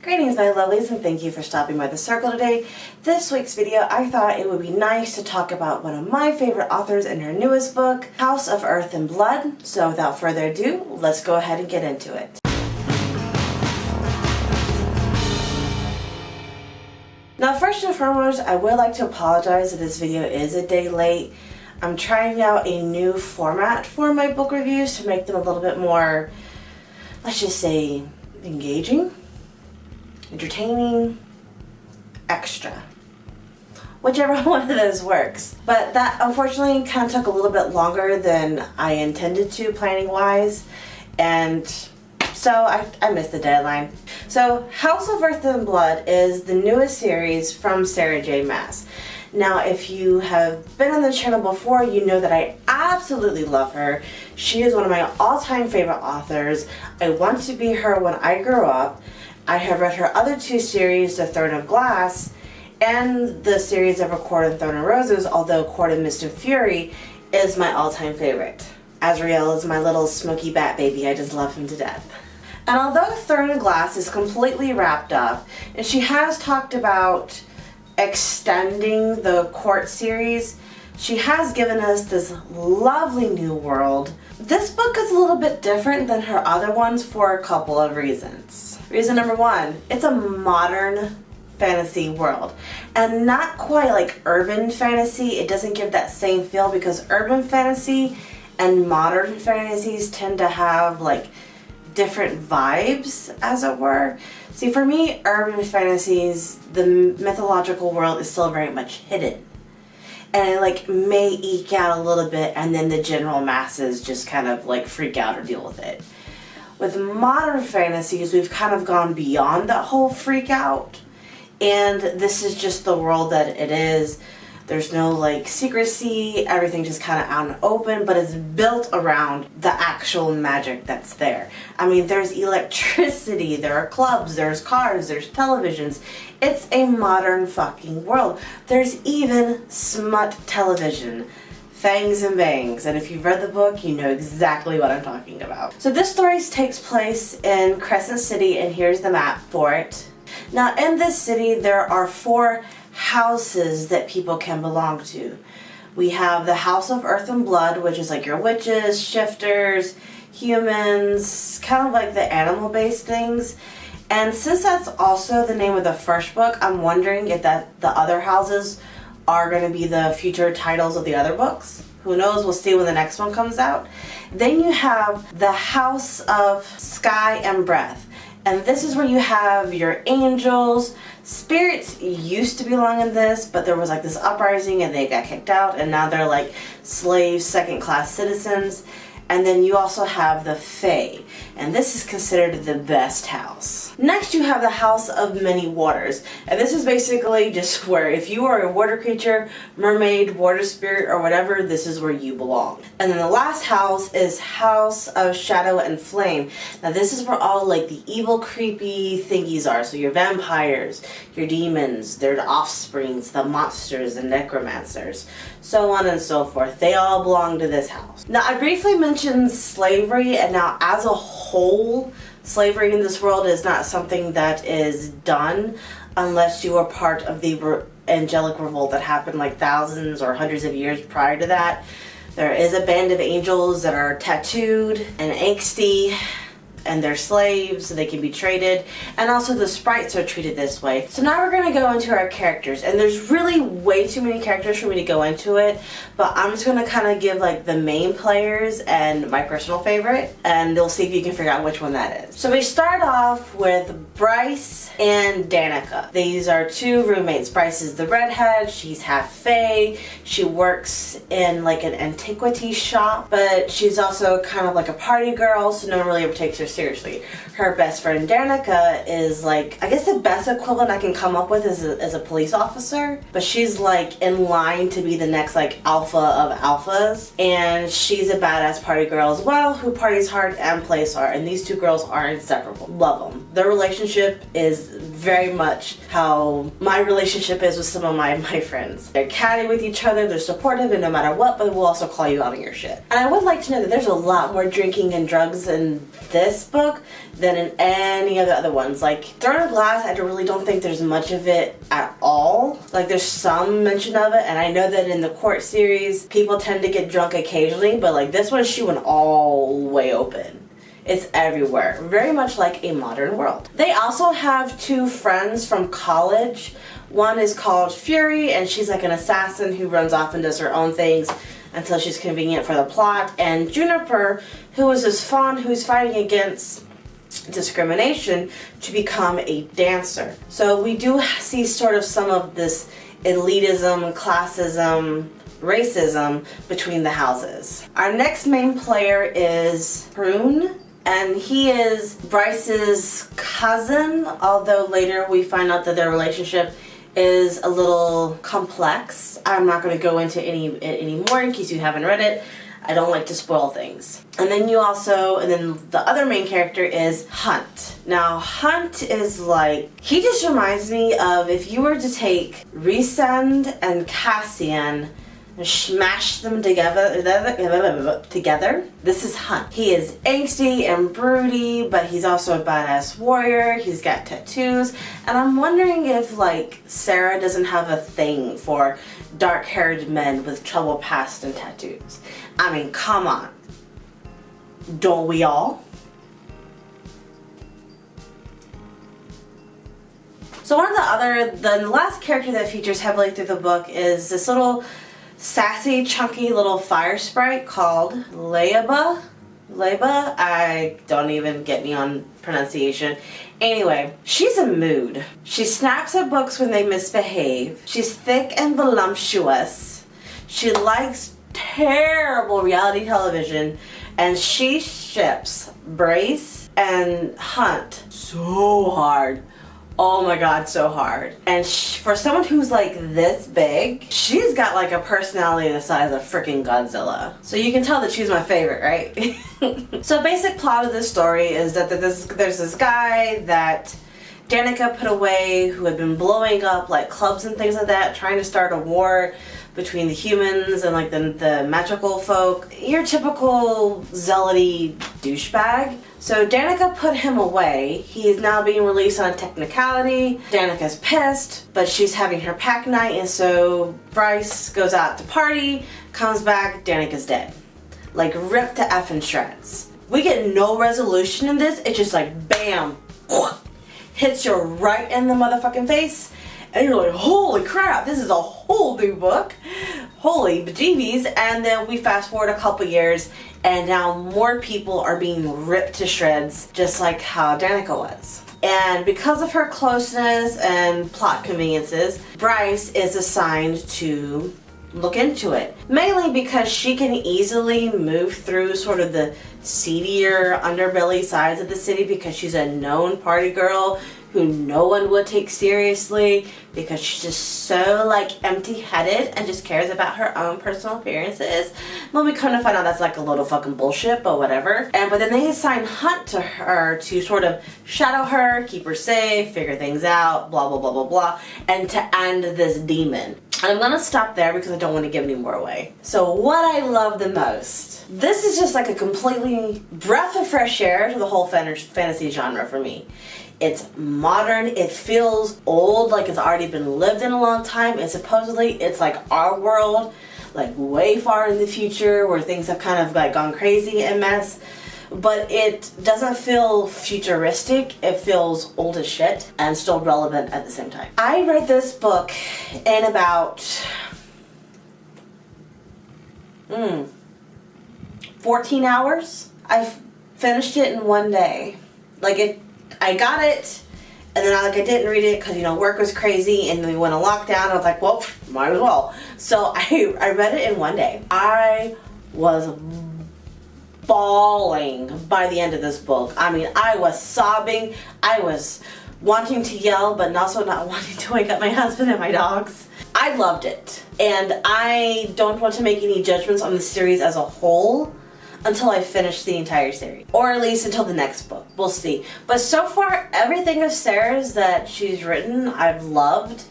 Greetings my lovelies, and thank you for stopping by the circle today. This week's video, I thought it would be nice to talk about one of my favorite authors in her newest book, House of Earth and Blood. So without further ado, let's go ahead and get into it. Now first and foremost, I would like to apologize that this video is a day late. I'm trying out a new format for my book reviews to make them a little bit more, let's just say, engaging, entertaining, extra. Whichever one of those works. But that unfortunately kind of took a little bit longer than I intended to planning wise, and so I missed the deadline. So House of Earth and Blood is the newest series from Sarah J Maas. Now if you have been on the channel before, you know that I absolutely love her. She is one of my all-time favorite authors. I want to be her when I grow up. I have read her other two series, The Throne of Glass and the series of A Court of Thorn and Roses, although Court of Mist and Fury is my all-time favorite. Azrael is my little smoky bat baby. I just love him to death. And although Throne of Glass is completely wrapped up, and she has talked about extending the Court series, she has given us this lovely new world. This book is a little bit different than her other ones for a couple of reasons. Reason number one, it's a modern fantasy world. And not quite like urban fantasy. It doesn't give that same feel because urban fantasy and modern fantasies tend to have like different vibes, as it were. See, for me, urban fantasies, the mythological world is still very much hidden. And it like may eke out a little bit and then the general masses just kind of like freak out or deal with it. With modern fantasies, we've kind of gone beyond that whole freak out, and this is just the world that it is. There's no like secrecy, everything just kind of out and open, but it's built around the actual magic that's there. I mean, there's electricity, there are clubs, there's cars, there's televisions. It's a modern fucking world. There's even smut television. Fangs and Bangs, and if you've read the book, you know exactly what I'm talking about. So this story takes place in Crescent City, and here's the map for it. Now in this city, there are 4 houses that people can belong to. We have the House of Earth and Blood, which is like your witches, shifters, humans, kind of like the animal-based things. And since that's also the name of the first book, I'm wondering if the other houses are going to be the future titles of the other books. Who knows, we'll see when the next one comes out. Then you have the House of Sky and Breath. And this is where you have your angels. Spirits used to belong in this, but there was like this uprising and they got kicked out, and now they're like slaves, second-class citizens. And then you also have the Fae, and this is considered the best house. Next you have the House of Many Waters, and this is basically just where if you are a water creature, mermaid, water spirit, or whatever, this is where you belong. And then the last house is House of Shadow and Flame. Now this is where all like the evil creepy thingies are, so your vampires, your demons, their offsprings, the monsters, the necromancers, so on and so forth. They all belong to this house. Now I briefly mentioned slavery, and now as a whole, slavery in this world is not something that is done unless you are part of the angelic revolt that happened like thousands or hundreds of years prior to that. There is a band of angels that are tattooed and angsty, and they're slaves, so they can be traded, and also the sprites are treated this way. So now we're going to go into our characters, and there's really way too many characters for me to go into it, but I'm just going to kind of give like the main players and my personal favorite, and you'll see if you can figure out which one that is. So we start off with Bryce and Danica. These are 2 roommates. Bryce is the redhead, she's half fae, she works in like an antiquity shop, but she's also kind of like a party girl, so no one really ever takes her seriously. Her best friend Danica is like, I guess the best equivalent I can come up with is a police officer, but she's like in line to be the next like alpha of alphas, and she's a badass party girl as well who parties hard and plays hard, and these 2 girls are inseparable. Love them. Their relationship is very much how my relationship is with some of my friends. They're catty with each other, they're supportive, and no matter what, but we'll also call you out on your shit. And I would like to know that there's a lot more drinking and drugs in this this book than in any of the other ones. Like, Throne of Glass, I really don't think there's much of it at all. Like, there's some mention of it, and I know that in the Court series, people tend to get drunk occasionally, but like this one, she went all the way open. It's everywhere, very much like a modern world. They also have two friends from college. One is called Fury, and she's like an assassin who runs off and does her own things until she's convenient for the plot. And Juniper, who is this fawn who's fighting against discrimination to become a dancer. So we do see sort of some of this elitism, classism, racism between the houses. Our next main player is Prune, and he is Bryce's cousin, although later we find out that their relationship is a little complex. I'm not going to go into any more in case you haven't read it. I don't like to spoil things. And then the other main character is Hunt. Now, Hunt is like, he just reminds me of if you were to take Rhysand and Cassian and smash them together. This is Hunt. He is angsty and broody, but he's also a badass warrior. He's got tattoos. And I'm wondering if, like, Sarah doesn't have a thing for dark-haired men with troubled past and tattoos. I mean, come on. Don't we all? So the last character that features heavily through the book is this little sassy, chunky little fire sprite called Leyba. I don't even get me on pronunciation. Anyway, she's a mood. She snaps at books when they misbehave. She's thick and voluptuous. She likes terrible reality television, and she ships Bryce and Hunt so hard. Oh my god, so hard. And for someone who's like this big, she's got like a personality the size of freaking Godzilla. So you can tell that she's my favorite, right? So basic plot of this story is that there's this guy that Danica put away who had been blowing up like clubs and things like that, trying to start a war between the humans and like the magical folk. Your typical zealoty douchebag. So Danica put him away. He is now being released on a technicality. Danica's pissed, but she's having her pack night, and so Bryce goes out to party, comes back, Danica's dead. Like ripped to effing shreds. We get no resolution in this. It's just like bam, hits you right in the motherfucking face. And you're like, holy crap, this is a whole new book. Holy bejeebies. And then we fast forward a couple years, and now more people are being ripped to shreds, just like how Danica was. And because of her closeness and plot conveniences, Bryce is assigned to look into it. Mainly because she can easily move through sort of the seedier underbelly sides of the city because she's a known party girl who no one would take seriously because she's just so like empty-headed and just cares about her own personal appearances. Well, we kind of find out that's like a little fucking bullshit, but whatever. But then they assign Hunt to her to sort of shadow her, keep her safe, figure things out, blah, blah, blah, blah, blah, and to end this demon. And I'm gonna stop there because I don't want to give any more away. So what I love the most, this is just like a completely breath of fresh air to the whole fantasy genre for me. It's modern, it feels old, like it's already been lived in a long time, and supposedly it's like our world, like way far in the future where things have kind of like gone crazy and mess. But it doesn't feel futuristic, it feels old as shit and still relevant at the same time. I read this book in about 14 hours. I finished it in one day. I got it, and then I didn't read it because, work was crazy, and then we went on lockdown. I was like, well, might as well. So I read it in one day. I was bawling by the end of this book. I mean, I was sobbing. I was wanting to yell, but also not wanting to wake up my husband and my dogs. I loved it, and I don't want to make any judgments on the series as a whole until I finish the entire series. Or at least until the next book. We'll see. But so far, everything of Sarah's that she's written, I've loved.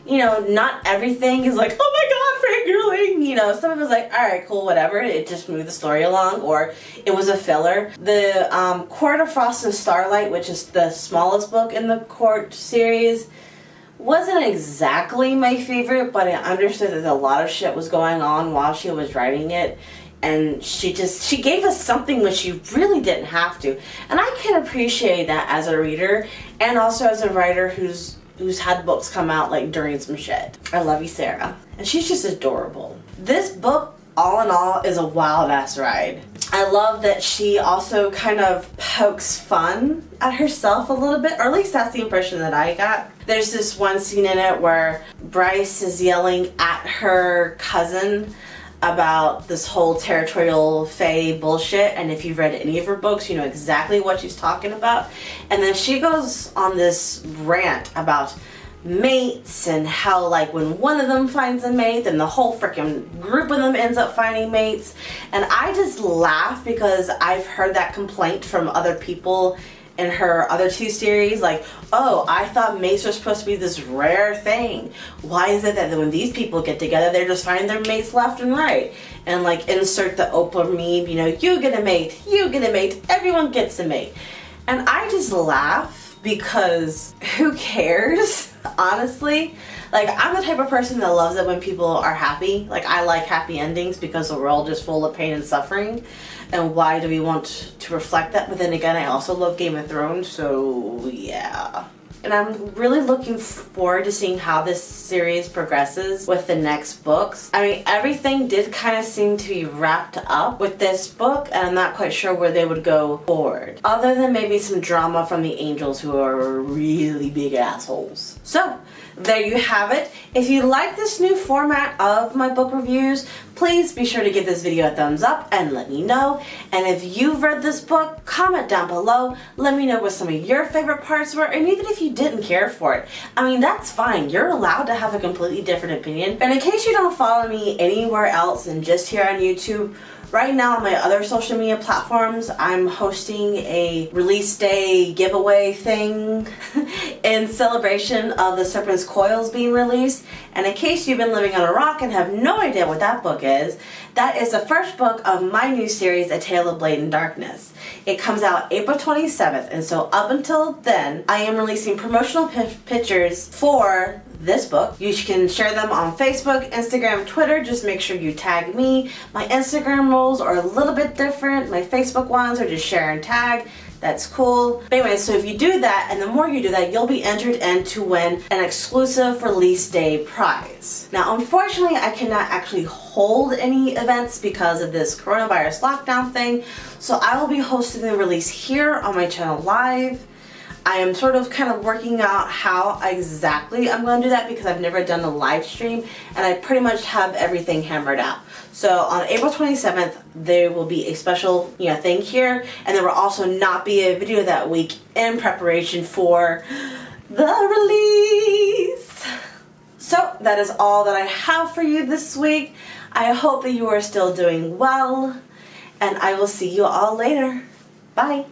Not everything is like, oh my god, girling, you know, some of it was like, alright, cool, whatever, it just moved the story along, or it was a filler. The Court of Frost and Starlight, which is the smallest book in the Court series, wasn't exactly my favorite, but I understood that a lot of shit was going on while she was writing it, and she gave us something which she really didn't have to, and I can appreciate that as a reader, and also as a writer who's had books come out like during some shit. I love you, Sarah. And she's just adorable. This book, all in all, is a wild ass ride. I love that she also kind of pokes fun at herself a little bit, or at least that's the impression that I got. There's this one scene in it where Bryce is yelling at her cousin about this whole territorial fae bullshit, and if you've read any of her books, you know exactly what she's talking about. And then she goes on this rant about mates and how, like, when one of them finds a mate, then the whole freaking group of them ends up finding mates. And I just laugh because I've heard that complaint from other people in her other two series, like, oh, I thought mates were supposed to be this rare thing. Why is it that when these people get together, they're just finding their mates left and right? And like, insert the Oprah meme, you know, you get a mate, everyone gets a mate. And I just laugh because who cares, honestly? Like, I'm the type of person that loves it when people are happy. Like, I like happy endings because the world is full of pain and suffering. And why do we want to reflect that? But then again, I also love Game of Thrones, so yeah. And I'm really looking forward to seeing how this series progresses with the next books. I mean, everything did kind of seem to be wrapped up with this book, and I'm not quite sure where they would go forward. Other than maybe some drama from the Angels, who are really big assholes. So, there you have it. If you like this new format of my book reviews, please be sure to give this video a thumbs up and let me know. And if you've read this book, comment down below. Let me know what some of your favorite parts were, and even if you didn't care for it. I mean, that's fine. You're allowed to have a completely different opinion. And in case you don't follow me anywhere else than just here on YouTube, right now on my other social media platforms, I'm hosting a release day giveaway thing in celebration of The Serpent's Coils being released. And in case you've been living on a rock and have no idea what that book is, that is the first book of my new series, A Tale of Blade and Darkness. It comes out April 27th, and so up until then, I am releasing promotional pictures for this book. You can share them on Facebook, Instagram, Twitter. Just make sure you tag me. My Instagram rules are a little bit different. My Facebook ones are just share and tag. That's cool. But anyway, so if you do that, and the more you do that, you'll be entered in to win an exclusive release day prize. Now, unfortunately, I cannot actually hold any events because of this coronavirus lockdown thing, so I will be hosting the release here on my channel live. I am sort of kind of working out how exactly I'm going to do that because I've never done a live stream, and I pretty much have everything hammered out. So on April 27th, there will be a special thing here, and there will also not be a video that week in preparation for the release. So that is all that I have for you this week. I hope that you are still doing well, and I will see you all later. Bye.